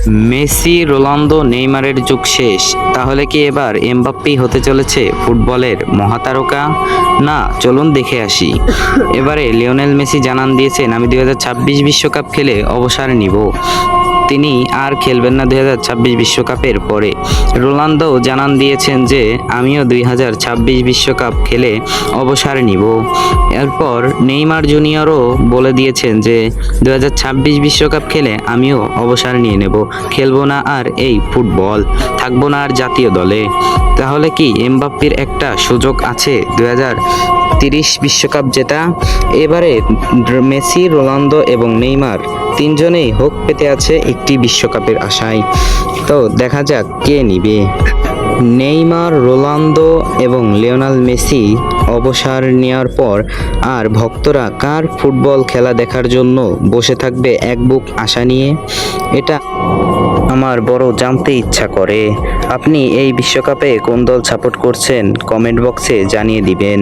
Messi, Ronaldo, নেইমারের যুগ শেষ। তাহলে কি এবার এমবাপ্পেই হতে চলেছে ফুটবলের মহাতারকা? না, চলুন দেখে আসি। এবারে লিওনেল মেসি জানান দিয়েছেন, আমি 2026 বিশ্বকাপ খেলে অবসর নিব। তিনি আর খেলবেন না 2026 বিশ্বকাপের পরে। রোনালদো জানান দিয়েছেন যে আমিও 2026 বিশ্বকাপ খেলে অবসর নিব। এরপর নেইমার জুনিয়রও বলে দিয়েছেন যে 2026 বিশ্বকাপ খেলে আমিও অবসর নিয়ে নেব, খেলবো না আর এই ফুটবল, থাকবো না আর জাতীয় দলে। তাহলে কি এমবাপ্পের একটা সুযোগ আছে 2030 বিশ্বকাপ জেতা? এবারে মেসি, রোনালদো এবং নেইমার তিনজনেই হোক পেতে আছে একটি বিশ্বকাপের আশায়। তো দেখা যাক কে নিবে। নেইমার, রোনালদো এবং লিওনেল মেসি অবসর নেওয়ার পর আর ভক্তরা কার ফুটবল খেলা দেখার জন্য বসে থাকবে এক বুক আশা নিয়ে? এটা আমার বড় জানতে ইচ্ছা করে। আপনি এই বিশ্বকাপে কোন দল সাপোর্ট করছেন কমেন্ট বক্সে জানিয়ে দিবেন।